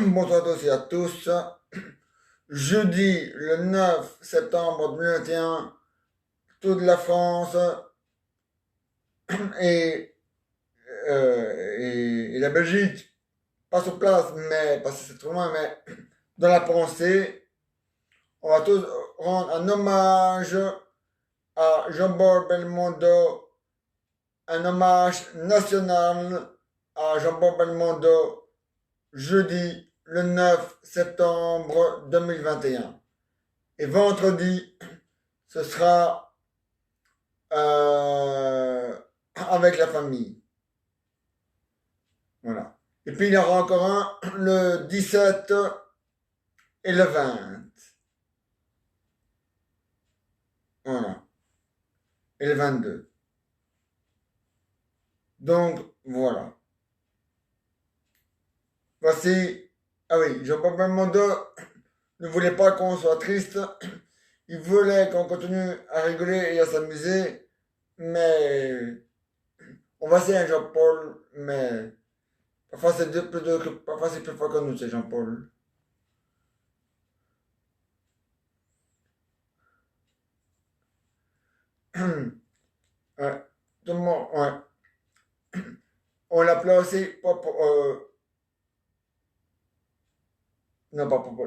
Bonsoir à tous et à tous. Jeudi, le 9 septembre 2021, toute la France et, et la Belgique, pas sur place, mais parce que c'est trop loin, mais dans la pensée, on va tous rendre un hommage à Jean-Paul Belmondo, un hommage national à Jean-Paul Belmondo, jeudi, le 9 septembre 2021. Et vendredi, ce sera avec la famille. Voilà. Et puis il y aura encore un le 17 et le 20. Voilà. Et le 22. Donc, voilà. Voici. Ah oui, Jean-Paul Belmondo ne voulait pas qu'on soit triste. Il voulait qu'on continue à rigoler et à s'amuser. Mais on va essayer, Jean-Paul. Mais parfois c'est parfois c'est plus fort que nous, c'est Jean-Paul. Ouais. Tout le monde, ouais. On l'appelait aussi Pop, non pas Pop,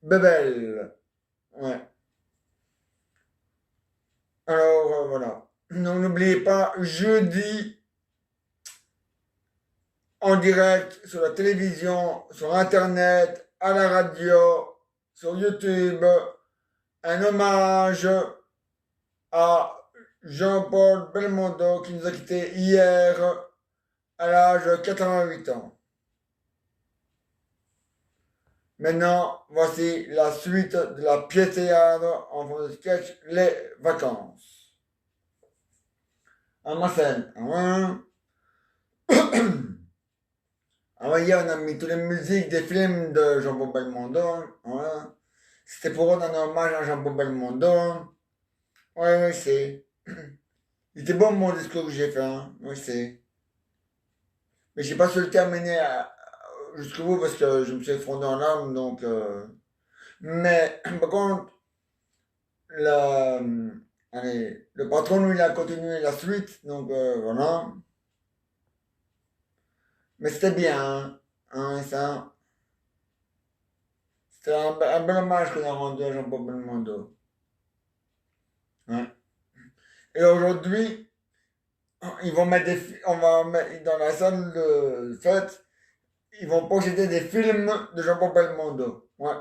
Bebel. Ouais. Alors voilà. Donc n'oubliez pas, jeudi en direct sur la télévision, sur internet, à la radio, sur YouTube, un hommage à Jean-Paul Belmondo qui nous a quittés hier à l'âge de 88 ans. Maintenant, voici la suite de la pièce théâtre en forme de sketch Les Vacances. À ma scène. Ah ouais, hier, on a mis toutes les musiques des films de Jean-Paul Belmondo. Voilà. C'était pour rendre un hommage à Jean-Paul Belmondo. Ouais, oui, c'est. Il était bon mon discours que j'ai fait, hein. Oui, c'est. Mais j'ai pas su le terminer jusqu'au bout parce que je me suis effondré en larmes, donc. Mais par contre, la, allez, le patron, lui, il a continué la suite, donc voilà. Mais c'était bien, hein, ça. C'était un bel hommage qu'on a rendu à Jean-Paul Belmondo. Ouais. Et aujourd'hui, ils vont mettre on va mettre dans la salle de fête, ils vont projeter des films de Jean-Paul Belmondo. Ouais.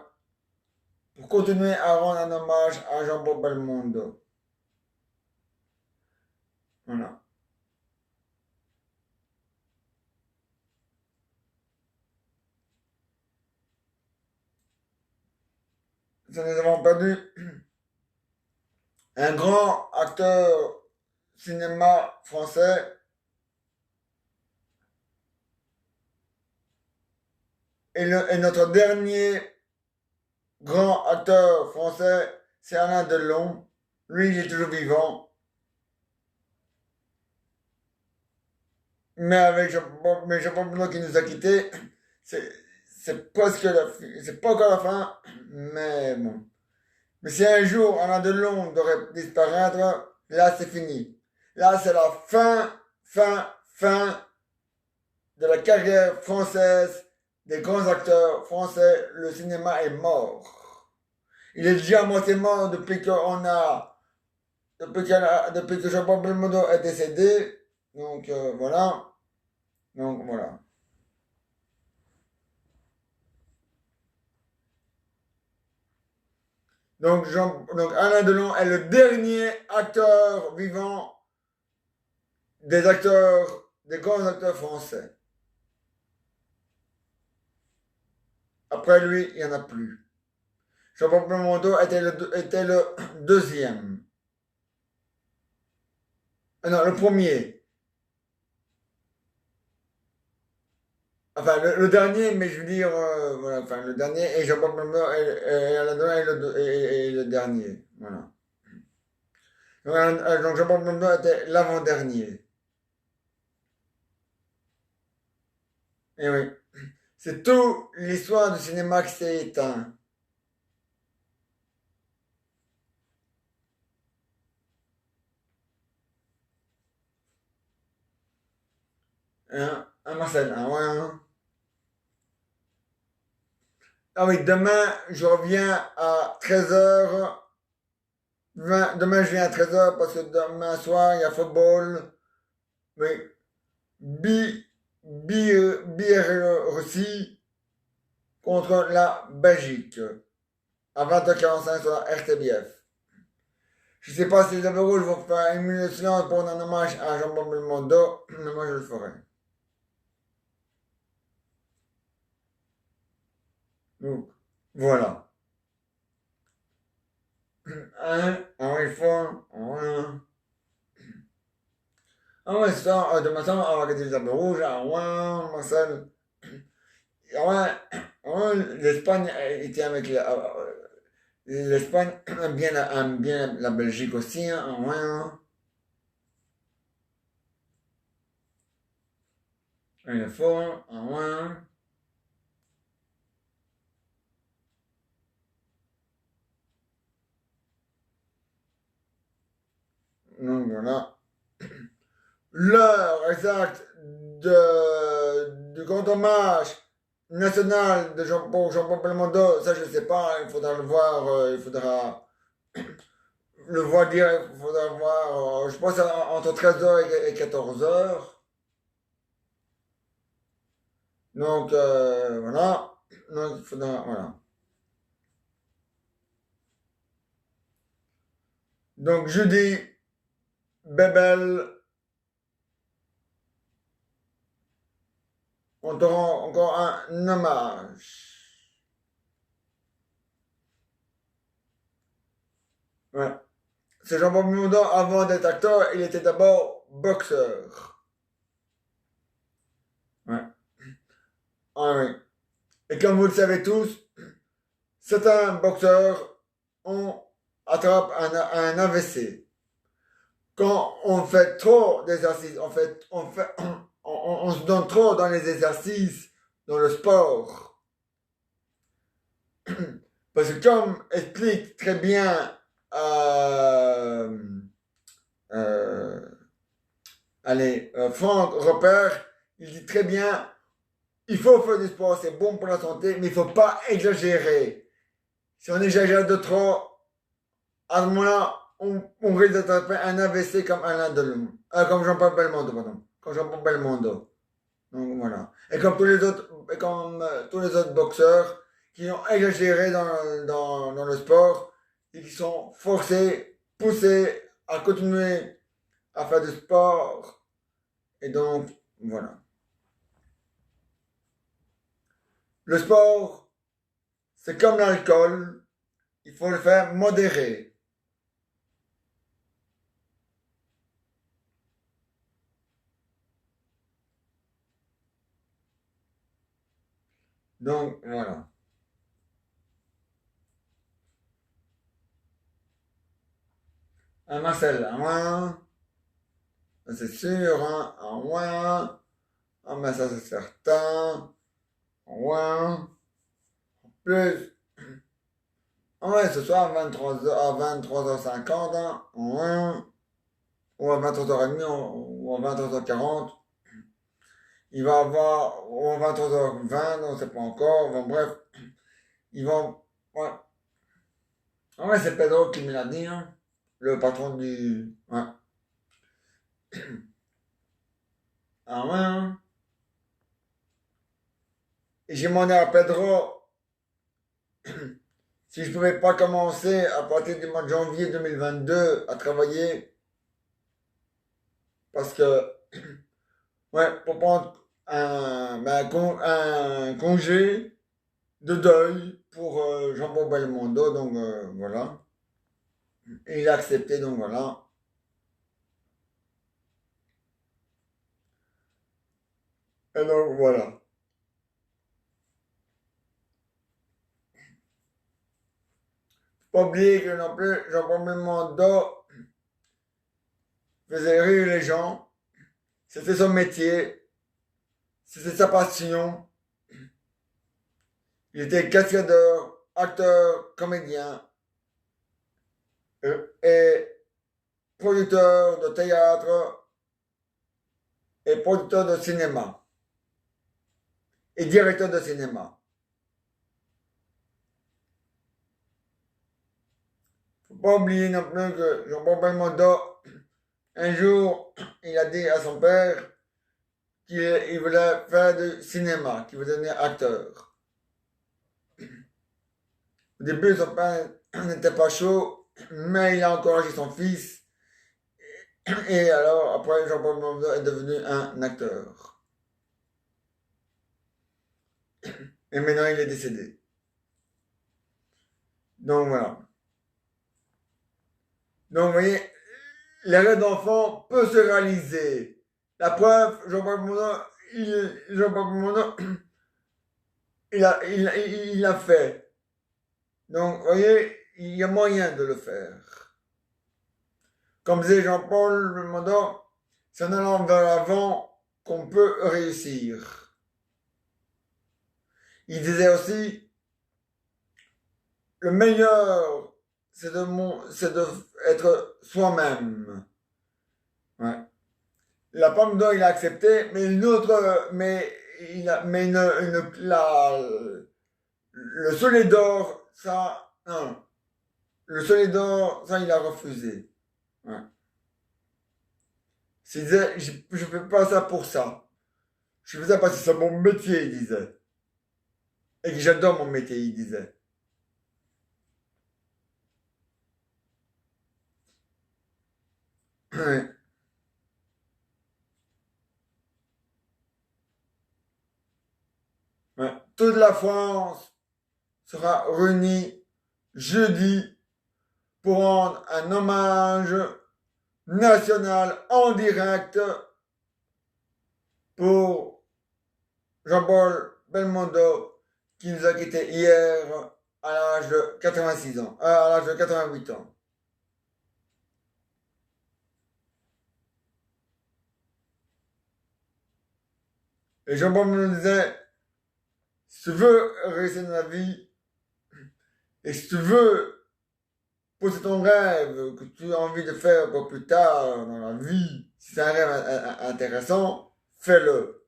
Pour continuer à rendre un hommage à Jean-Paul Belmondo. Voilà. Ça, nous avons perdu un grand acteur cinéma français et notre dernier grand acteur français, c'est Alain Delon. Lui, il est toujours vivant. Mais avec Jean-Paul Belmondo qui nous a quittés, c'est, c'est pas encore la fin, mais bon. Mais si un jour Alain Delon devrait disparaître, là c'est fini. Là c'est la fin de la carrière française des grands acteurs français. Le cinéma est mort. Il est déjà à moitié mort depuis que Jean-Paul Belmondo est décédé. Donc voilà. Donc voilà. Donc Alain Delon est le dernier acteur vivant des grands acteurs français. Après lui, il n'y en a plus. Jean-Paul Belmondo était le deuxième. Ah non, le premier. Enfin, le dernier, mais je veux dire, voilà, enfin, le dernier, et Jean-Paul Belmondo et Alain Delon est le dernier. Voilà. Donc Jean-Paul Belmondo était l'avant-dernier. Et oui. C'est toute l'histoire du cinéma qui s'est éteint. Hein, Marcel, ah ouais, hein. Ah oui, demain, je reviens à 13h. Demain, je viens à 13h parce que demain soir, il y a football. Oui. Bi, Biélorussie contre la Belgique. À 20h45 sur la RTBF. Je sais pas si les amis rouges vont faire une minute de silence pour un hommage à Jean-Paul Belmondo, mais moi je le ferai. Donc, voilà. Hein? Ah oui, fort. Ah ouais, ça, demain soir, on va regarder les amis rouges. Ah ouais, Marcel. Ah ouais, ah ouais, l'Espagne était avec l'Espagne aime bien la Belgique aussi. Hein, ah ouais, hein. Il est fort. Ah ouais, hein. Donc voilà. L'heure exacte du grand hommage national de Jean-Paul Belmondo, ça je ne sais pas, il faudra le voir, il faudra le voir dire, il faudra voir, je pense entre 13h et 14h. Donc voilà, donc il faudra, voilà. Donc jeudi, Bébel, on te rend encore un hommage. Ouais. C'est Jean-Paul Belmondo, avant d'être acteur, il était d'abord boxeur. Ouais. Ah oui. Et comme vous le savez tous, certains boxeurs ont attrapent un AVC. Quand on fait trop d'exercices, on se donne trop dans les exercices, dans le sport. Parce que comme explique très bien euh, euh, Franck Repère, il dit très bien, il faut faire du sport, c'est bon pour la santé, mais il ne faut pas exagérer. Si on exagère de trop, à ce moment-là, on risque d'attraper un AVC comme Alain Delon. Comme Jean-Paul Belmondo, pardon. Comme Jean-Paul Belmondo. Donc voilà. Et comme tous les autres, et comme, tous les autres boxeurs qui ont exagéré dans le sport et qui sont forcés, poussés à continuer à faire du sport. Et donc, voilà. Le sport, c'est comme l'alcool. Il faut le faire modéré. Donc, voilà. Un Marcel, un moins, c'est sûr, hein, un moins, ah, mais ça c'est certain, un moins, plus, ah ouais, ce soir à 23h, à 23h50, hein, un moins, ou à 23h30, ou à 23h40, il va avoir, ou à 23h20, on ne sait pas encore, bon, bref, ils vont, ouais, ah ouais, c'est Pedro qui me l'a dit, hein, le patron du, ouais, ah ouais, hein. Et j'ai demandé à Pedro si je pouvais pas commencer à partir du mois de janvier 2022 à travailler, parce que, ouais, pour prendre un congé de deuil pour Jean-Paul Belmondo, donc voilà. Et il a accepté, donc voilà. Et donc voilà. Faut pas oublier que non plus, Jean-Paul Belmondo faisait rire les gens. C'était son métier. c'était sa passion. Il était cascadeur, acteur, comédien et producteur de théâtre et producteur de cinéma et directeur de cinéma. Faut pas oublier non plus que Jean-Paul Belmondo, un jour, il a dit à son père qu'il voulait faire du cinéma, qu'il voulait devenir acteur. Au début, son père n'était pas chaud, mais il a encouragé son fils. Et alors, après, Jean-Paul Belmondo est devenu un acteur. Et maintenant, il est décédé. Donc voilà. Donc vous voyez, les rêves d'enfant peuvent se réaliser. La preuve, Jean-Paul Belmondo, Jean-Paul Belmondo, il l'a fait. Donc, vous voyez, il y a moyen de le faire. Comme disait Jean-Paul Belmondo, c'est en allant vers l'avant qu'on peut réussir. Il disait aussi, le meilleur, c'est de être soi-même. Ouais. La pomme d'or, il a accepté, mais une autre, mais il a, mais le soleil d'or, ça, non. Le soleil d'or, ça, il a refusé. Ouais. Il disait, je fais pas ça pour ça. Je fais ça parce que c'est mon métier, il disait. Et que j'adore mon métier, il disait. Ouais. Ouais. Toute la France sera réunie jeudi pour rendre un hommage national en direct pour Jean-Paul Belmondo qui nous a quittés hier à l'âge de 86 ans, à l'âge de 88 ans. Et Jean-Paul me disait, si tu veux réussir dans la vie, et si tu veux poser ton rêve que tu as envie de faire pour plus tard dans la vie, si c'est un rêve intéressant, fais-le.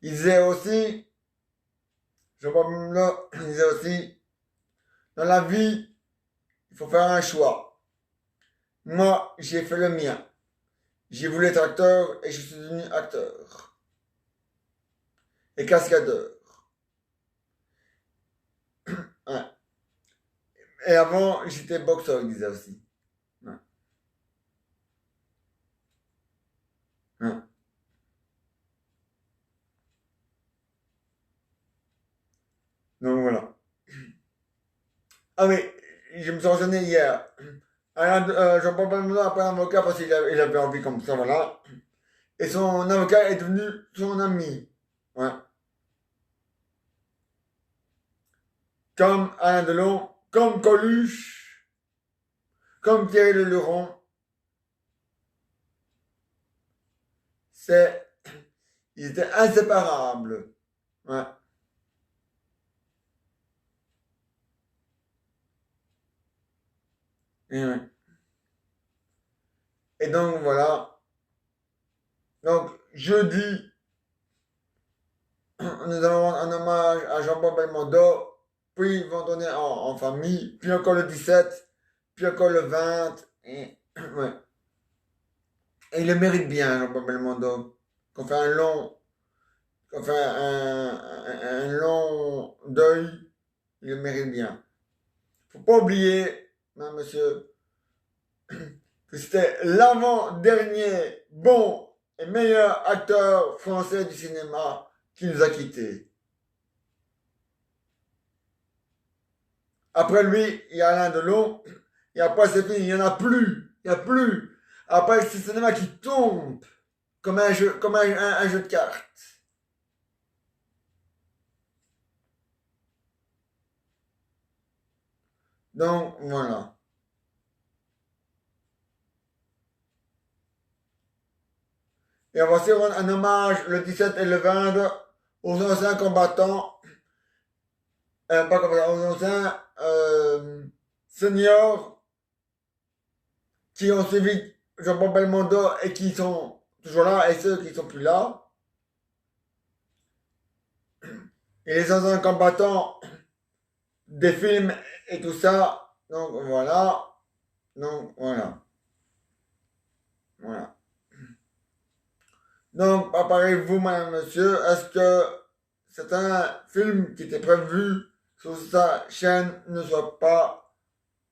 Il disait aussi, Jean-Paul Belmondo, il disait aussi, dans la vie, il faut faire un choix. Moi, j'ai fait le mien. J'ai voulu être acteur et je suis devenu acteur. Et cascadeur. Ouais. Et avant, j'étais boxeur, il disait aussi. Ouais. Ouais. Donc voilà. Ah oui, je me suis renseigné hier. Jean-Paul Belmondo a pris un avocat parce qu'il avait envie comme ça, voilà. Et son avocat est devenu son ami. Ouais. Comme Alain Delon, comme Coluche, comme Thierry Leluron. C'est, ils étaient inséparables. Ouais. Ouais. Et donc voilà. Donc jeudi, nous allons rendre un hommage à Jean-Paul Belmondo, puis ils vont donner en famille, puis encore le 17, puis encore le 20. Et, ouais. Et il le mérite bien, Jean-Paul Belmondo. Qu'on fait qu'on fait un long deuil, il le mérite bien. Faut pas oublier, hein, monsieur, que c'était l'avant-dernier bon et meilleur acteur français du cinéma qui nous a quittés. Après lui, il y a Alain Delon, et après c'est fini, il n'y en a plus, il n'y a plus. Après, c'est le cinéma qui tombe comme un jeu, comme un jeu de cartes. Donc, voilà. Et on va aussi rendre un hommage le 17 et le 20 aux anciens combattants, pas combattants, aux anciens seniors qui ont suivi Jean-Paul Belmondo et qui sont toujours là, et ceux qui sont plus là. Et les anciens combattants des films et tout ça. Donc voilà. Donc voilà. Voilà. Donc, apparez-vous, madame, monsieur, est-ce que c'est un film qui était prévu sur sa chaîne ne soit pas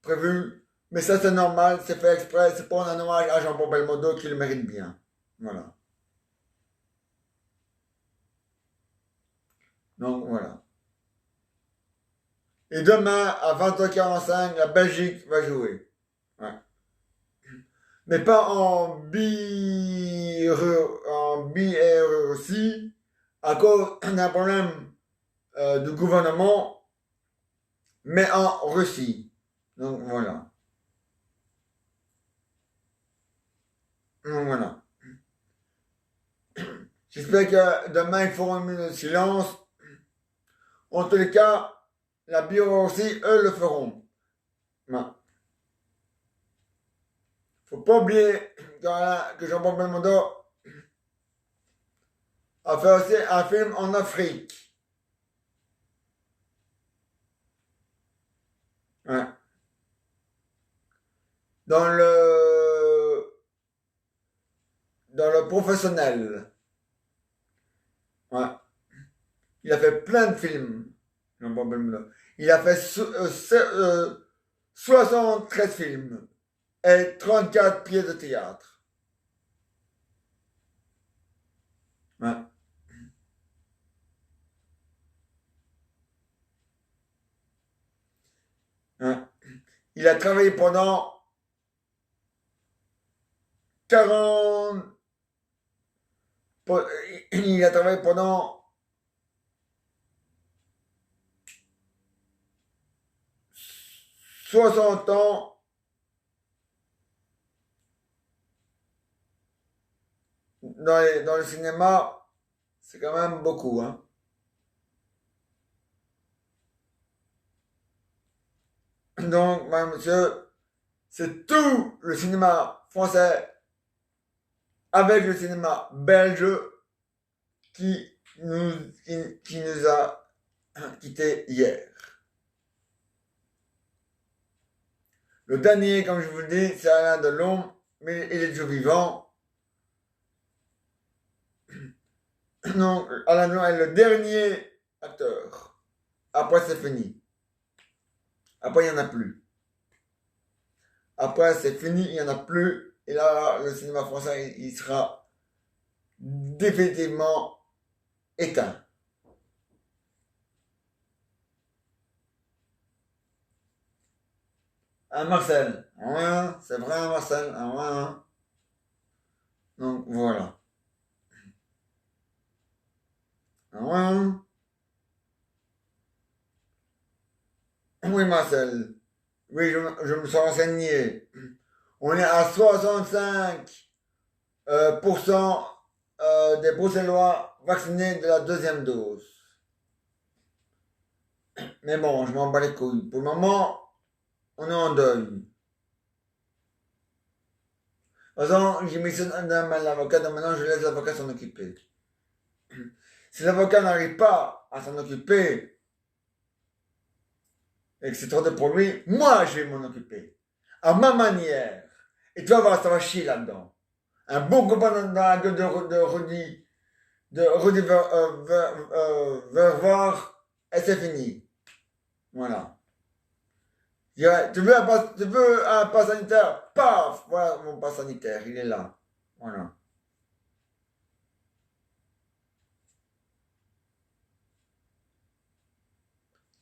prévu? Mais ça, c'est normal, c'est fait exprès, c'est pour un hommage à Jean-Paul Belmondo qui le mérite bien. Voilà. Donc, voilà. Et demain, à 20h45, la Belgique va jouer. Ouais. Mais pas en Biélorussie, à cause d'un problème du gouvernement, mais en Russie. Donc voilà. Donc voilà. J'espère que demain ils feront une minute de silence. En tous les cas, la Biélorussie, eux, le feront. Ouais. Faut pas oublier que Jean-Paul Belmondo a fait aussi un film en Afrique. Ouais. Dans le professionnel. Ouais. Il a fait plein de films, Jean-Paul Belmondo. Il a fait 73 films et 34 pièces de théâtre. Ouais. Ouais. Il a travaillé pendant 40... Il a travaillé pendant 60 ans dans le cinéma. C'est quand même beaucoup, hein. Donc, madame, monsieur, c'est tout le cinéma français avec le cinéma belge qui nous, qui nous a quittés hier. Le dernier, comme je vous le dis, c'est Alain Delon, mais il est toujours vivant. Donc, Alain Delon est le dernier acteur. Après, c'est fini. Après, il n'y en a plus. Après, c'est fini, il n'y en a plus. Et là, le cinéma français, il sera définitivement éteint. Hein, Marcel? Ouais, c'est vrai, Marcel? Ah, ouais, hein. Donc, voilà. Ah, ouais, hein. Oui, Marcel. Oui, je me suis renseigné. On est à 65 pour cent des Bruxellois vaccinés de la deuxième dose. Mais bon, je m'en bats les couilles. Pour le moment, on est en deuil. De toute façon, j'ai mis ça dans l'avocat, donc maintenant je laisse l'avocat s'en occuper. Si l'avocat n'arrive pas à s'en occuper et que c'est trop de pour lui, moi je vais m'en occuper. À ma manière. Et tu vas voir, ça va chier là-dedans. Un bon copain dans la gueule de Rudy Vervoort, et c'est fini. Voilà. Tu veux un pass sanitaire? Paf! Voilà mon pass sanitaire, il est là. Voilà.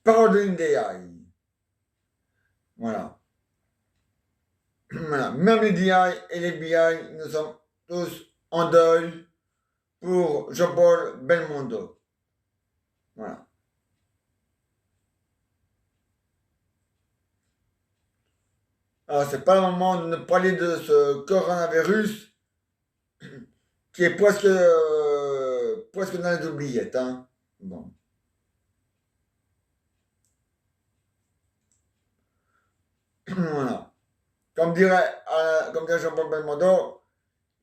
Parole de l'INDEI. Voilà. Voilà. Même les DI et les BI, nous sommes tous en deuil pour Jean-Paul Belmondo. Voilà. Alors, c'est pas le moment de nous parler de ce coronavirus qui est presque dans les oubliettes, hein. Bon. Voilà. Comme dirait Jean-Paul Belmondo,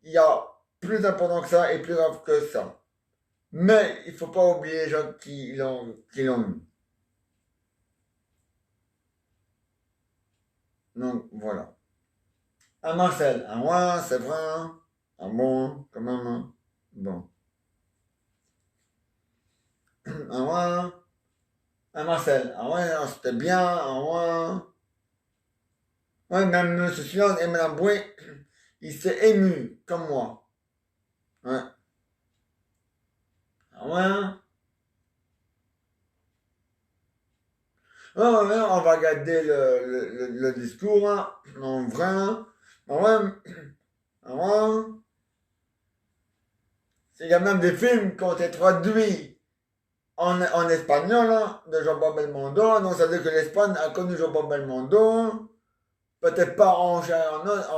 il y a plus important que ça et plus grave que ça. Mais il faut pas oublier les gens qui l'ont eu. Donc voilà. Ah Marcel, ah ouais, c'est vrai, hein. Ah bon, quand même, hein. Bon. Ah ouais, ah Marcel, ah ouais, non, c'était bien, ah ouais. Ouais, même Monsieur Silence et Madame Boué, il s'est ému, comme moi. Ouais. Ah ouais, hein. Ouais, ouais, ouais, on va regarder le discours, hein, en vrai, hein. Ah ouais, ah ouais. Il y a même des films qui ont été traduits en espagnol, hein, de Jean-Paul Belmondo. Donc ça veut dire que l'Espagne a connu Jean-Paul Belmondo. Peut-être pas en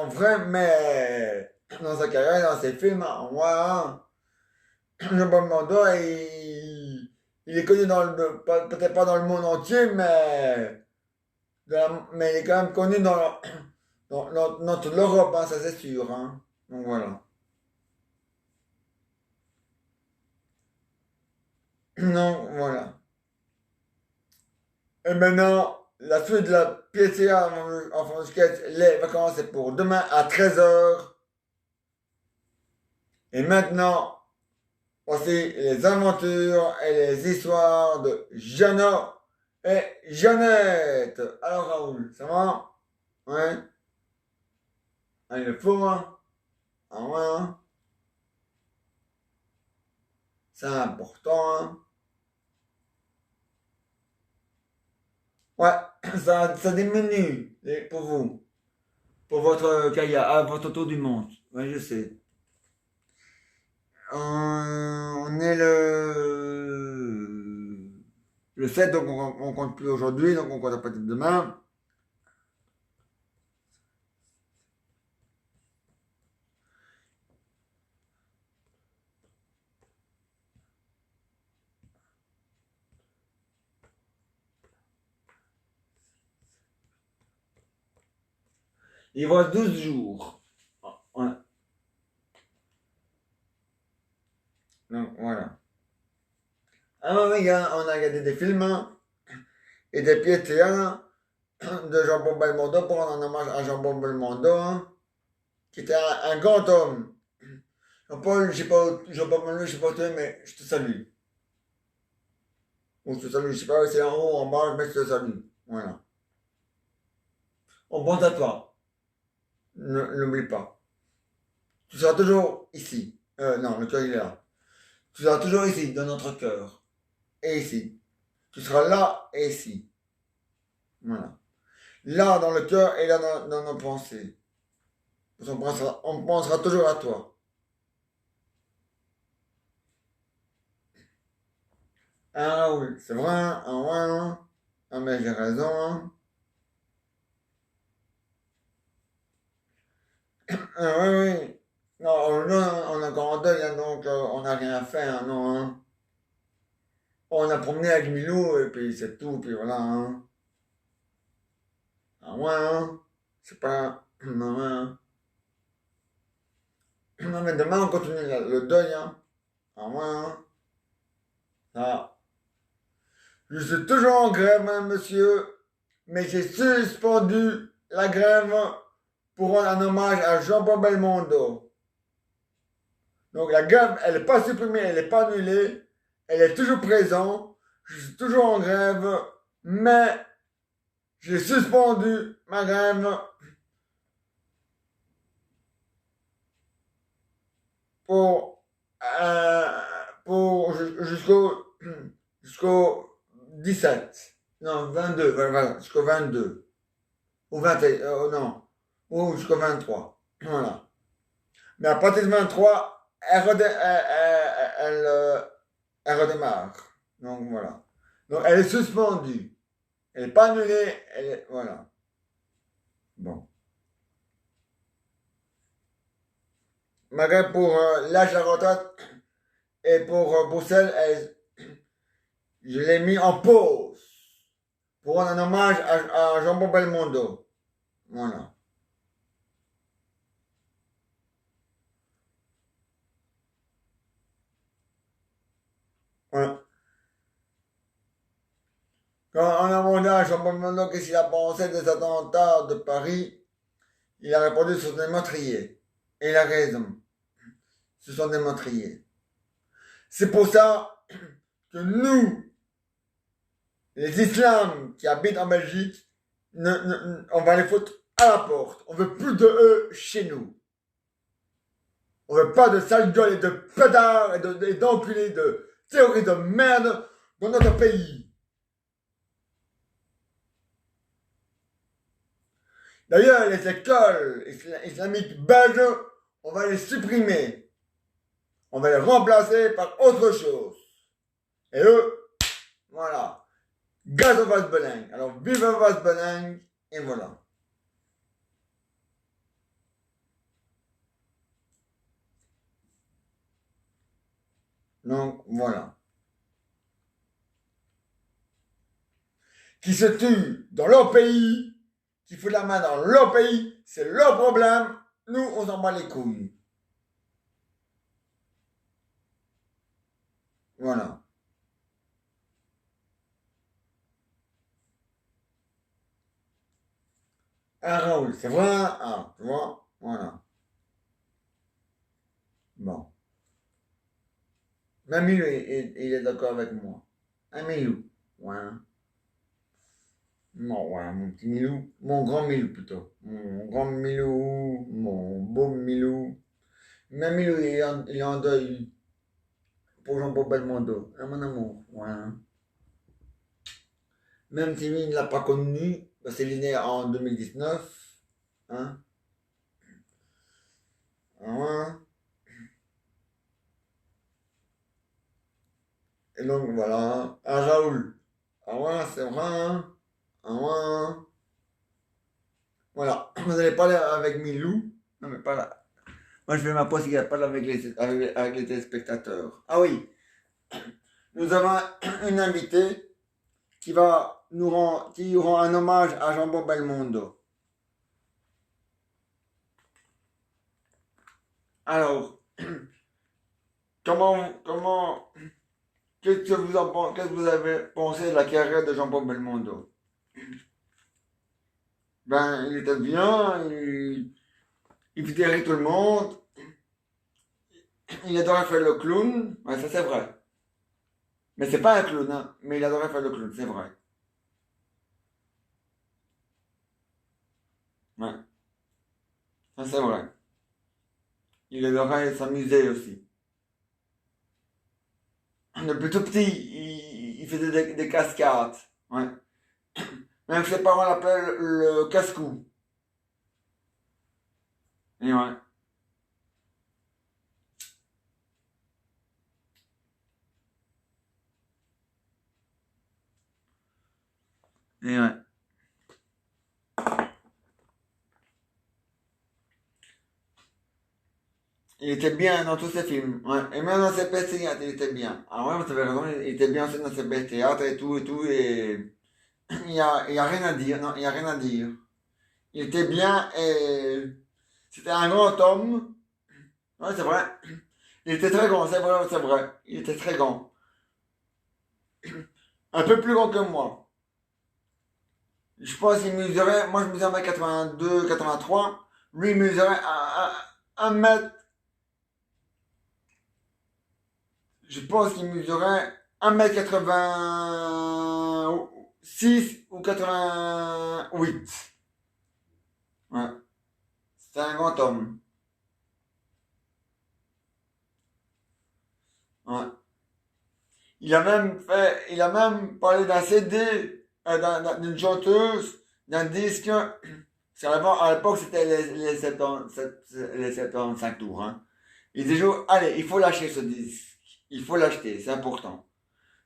vrai, mais dans sa carrière, dans ses films, hein, ouais, hein. Jean-Paul Belmondo, il est connu peut-être pas dans le monde entier, mais il est quand même connu dans toute l'Europe, hein, ça c'est sûr, hein. Donc voilà. Non, voilà. Et maintenant, la suite de la PCA en France, les vacances, c'est pour demain à 13h. Et maintenant, voici les aventures et les histoires de Jeannot et Jeannette. Alors Raoul, ça va? Ouais? Ah, il le faut, hein? Ah ouais, hein? C'est important, hein? Ouais, ça diminue pour vous, pour votre carrière, à votre tour du monde. Ouais, je sais. On est le 7, donc on compte plus aujourd'hui, donc on compte à partir de demain. Il reste 12 jours. Ouais, donc voilà. Alors les gars, on a regardé des films, hein, et des pièces de théâtre, hein, de Jean-Paul Belmondo pour rendre un hommage à Jean-Paul Belmondo, hein, qui était un grand homme. Jean-Paul, Jean-Paul Belmondo, je sais pas où tu es, mais je te salue. Ou je te salue, je sais pas si c'est en haut ou en bas, mais je te salue. Voilà. On pense à toi. N'oublie pas. Tu seras toujours ici. Non, le cœur il est là. Tu seras toujours ici, dans notre cœur. Et ici. Tu seras là et ici. Voilà. Là dans le cœur et là dans nos pensées. On pensera toujours à toi. Ah oui, c'est vrai, ah ouais, hein. Ah mais j'ai raison, hein. Ah oui, oui. Non, nous, on est encore en deuil, hein, donc on n'a rien à faire, hein, non, hein. On a promené avec Milou et puis c'est tout, puis voilà, hein. Ah ouais, hein. C'est pas... Non, ouais, hein. Non, mais demain, on continue le deuil, hein. Ah ouais, hein. Ah. Je suis toujours en grève, hein, monsieur, mais j'ai suspendu la grève pour rendre un hommage à Jean-Paul Belmondo. Donc la grève, elle n'est pas supprimée, elle n'est pas annulée, elle est toujours présente, je suis toujours en grève, mais j'ai suspendu ma grève pour, euh, jusqu'au 17. Non, 22, voilà, jusqu'au 22. Ou 21, non, ou jusqu'au 23. Voilà. Mais à partir du 23, elle redémarre. Donc voilà. Donc elle est suspendue. Elle n'est pas annulée, voilà. Bon. malgré pour l'âge de la retraite et pour Bruxelles, je l'ai mis en pause pour rendre un hommage à Jean-Paul Belmondo. Voilà. Voilà. Quand on a demandé à Jean-Paul Belmondo qu'est-ce qu'il a pensé des attentats de Paris, il a répondu ce sont des meurtriers. Et il a raison. Ce sont des meurtriers. C'est pour ça que nous, les islams qui habitent en Belgique, on va les foutre à la porte. On veut plus de eux chez nous. On veut pas de sales gueules et de pédards et d'enculés, de théories de merde dans notre pays. D'ailleurs, les écoles islamiques belges, on va les supprimer. On va les remplacer par autre chose. Et eux, voilà. Gaz au Vasbeling. Alors, vive le Vasbeling, et voilà. Donc, voilà. Qui se tuent dans leur pays, qui foutent la main dans leur pays, c'est leur problème. Nous, on s'en bat les couilles. Voilà. Ah, Raoul, c'est vrai? Ah, tu vois? Voilà. Bon. Même lui, il est d'accord avec moi. Un Milou. Voilà. Bon, voilà, mon petit Milou. Mon grand Milou, plutôt. Mon grand Milou. Mon beau Milou. Même Milou, il est en deuil pour Jean-Paul Belmondo. Ah, mon amour. Voilà. Même si lui, il ne l'a pas connu, parce qu'il est né en 2019. Hein? Voilà. Et donc, voilà. Ah, Raoul. Ah, ouais, c'est vrai, hein? Ah, ouais. Voilà. Vous allez parler avec Milou. Non, mais pas là. Moi, je fais ma pause, il parle avec les téléspectateurs. Ah oui. Nous avons une invitée qui rend un hommage à Jean-Paul Belmondo. Alors, qu'est-ce que vous avez pensé de la carrière de Jean-Paul Belmondo? Ben, il était bien, il faisait rire tout le monde, il adorait faire le clown, ouais, ça c'est vrai. Mais c'est pas un clown, hein, mais il adorait faire le clown, c'est vrai. Ouais, ça c'est vrai. Il adorait s'amuser aussi. Depuis tout petit, il faisait des cascades. Ouais. Même ses parents l'appellent le casse-cou. Et ouais. Et ouais. Il était bien dans tous ses films. Ouais. Et même dans ses pièces théâtre, il était bien. Ah ouais, vous avez raison, il était bien aussi dans ses pièces théâtre et tout et tout. Et il y a rien à dire. Non, il y a rien à dire. Il était bien et c'était un grand homme. Ouais, c'est vrai. Il était très grand, c'est vrai, c'est vrai. Il était très grand. Un peu plus grand que moi. Je pense qu'il mesurait, moi je mesurais 1m82, 83. Lui il mesurait 1 mètre. Je pense qu'il mesurait 1m86 ou 88. Ouais. C'était un grand homme. Ouais. Il a même parlé d'un CD, d'une chanteuse, d'un disque. À l'époque, c'était les 75 tours. Hein. Il disait, allez, il faut lâcher ce disque. Il faut l'acheter, c'est important.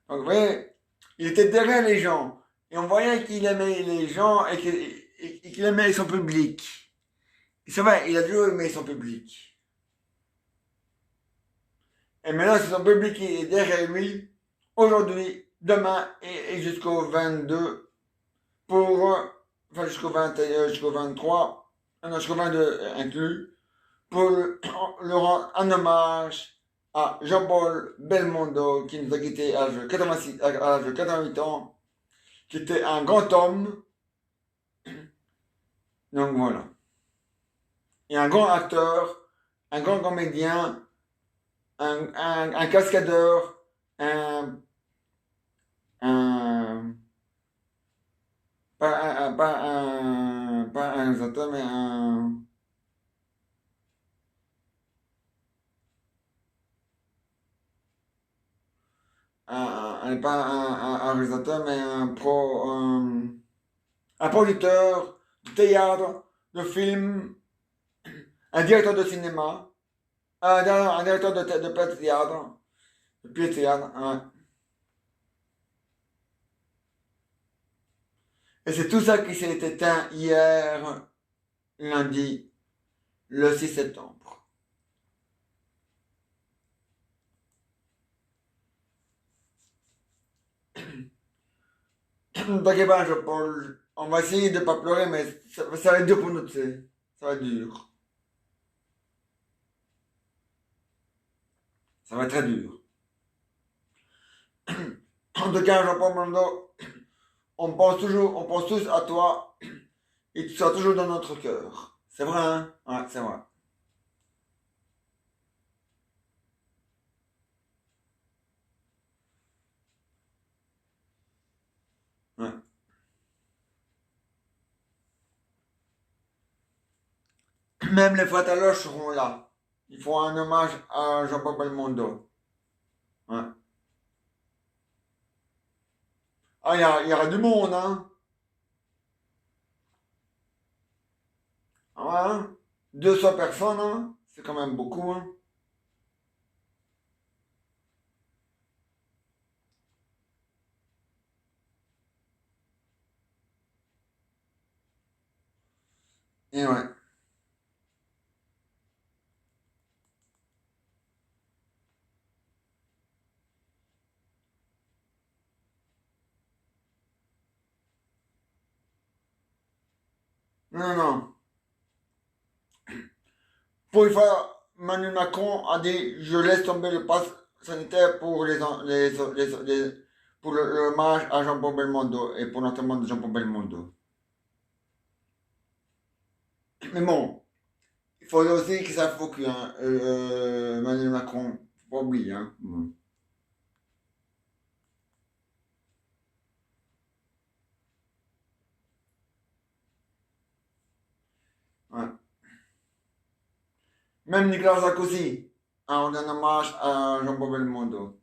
Donc, vous voyez, il était derrière les gens. Et on voyait qu'il aimait les gens et qu'il aimait son public. C'est vrai, il a toujours aimé son public. Et maintenant, ils se sont publiés derrière lui, aujourd'hui, demain et jusqu'au 22 pour, enfin jusqu'au 21, jusqu'au 23, non, jusqu'au 22 inclus, pour le rendre un hommage à Jean-Paul Belmondo qui nous a quittés à l'âge de 86, à l'âge de 88 ans, qui était un grand homme. Donc voilà. Et un grand acteur, un grand comédien, un cascadeur, un, un, pas un réalisateur, mais pas un réalisateur, mais un producteur de théâtre, de film, un directeur de cinéma, un directeur de pièce de théâtre, de pièce de théâtre, ouais. Et c'est tout ça qui s'est éteint hier, lundi, le 6 septembre. T'inquiète pas, Paul, on va essayer de pas pleurer, mais ça va être dur pour nous, tu sais. Ça va être dur. Ça va être très dur. En tout cas, Jean-Paul Mondo, on pense tous à toi, et tu seras toujours dans notre cœur. C'est vrai, hein? Ouais, c'est vrai. Ouais. Même les Fataloches seront là. Ils font un hommage à Jean-Paul Belmondo. Ouais. Ah, il y aura du monde, hein? Ah ouais, hein? 200 personnes, hein? C'est quand même beaucoup, hein? Et ouais. Non, non. Pour une fois, Emmanuel Macron a dit, je laisse tomber le pass sanitaire pour pour l'hommage à Jean-Paul Belmondo et pour l'enterrement de Jean-Paul Belmondo. Mais bon, il faut aussi que ça focus, hein, Emmanuel Macron. Faut pas oublier, hein. Bon. Ouais. Même Nicolas Sarkozy a rendu un hommage à Jean-Paul Belmondo.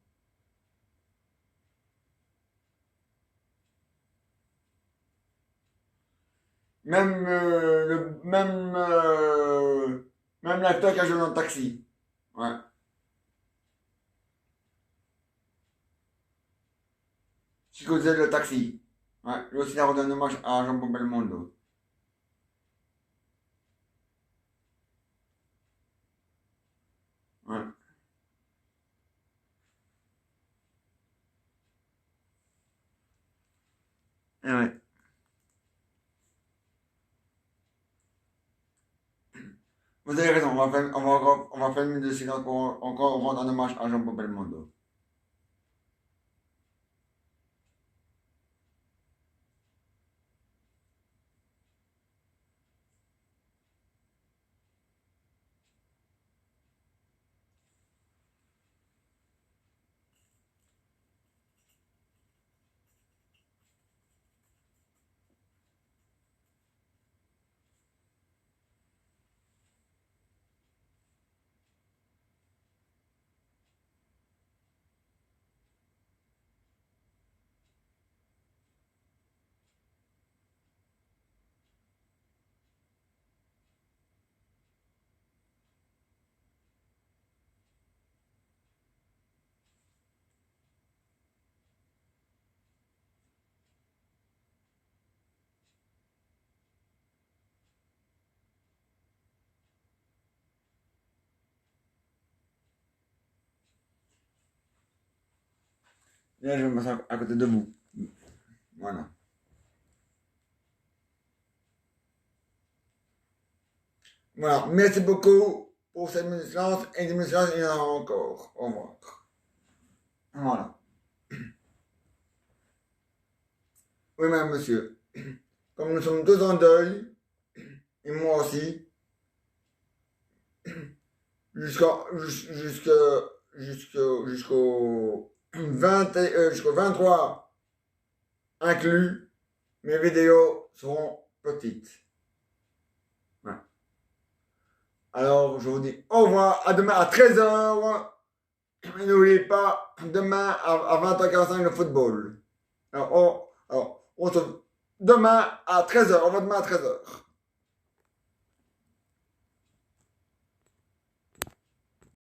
Même, même l'acteur qui a joué dans le taxi. Ouais. Qui causait le taxi. Ouais. Lui aussi a rendu un hommage à Jean-Paul Belmondo. Ouais. Et ouais. Vous avez raison, on va faire une minute de silence pour encore rendre un hommage à Jean-Paul Belmondo. Et là, je vais me mettre à côté de vous. Voilà. Voilà. Merci beaucoup pour cette minute silence. Et des minutes silence, il y en aura encore. Au revoir. Voilà. Oui, madame, monsieur. Comme nous sommes tous en deuil, et moi aussi, jusqu'au 23 inclus, mes vidéos seront petites. Voilà. Alors, je vous dis au revoir, à demain à 13h. Et n'oubliez pas, demain à 20h45 le football. Alors, on se retrouve demain à 13h. On va demain à 13h.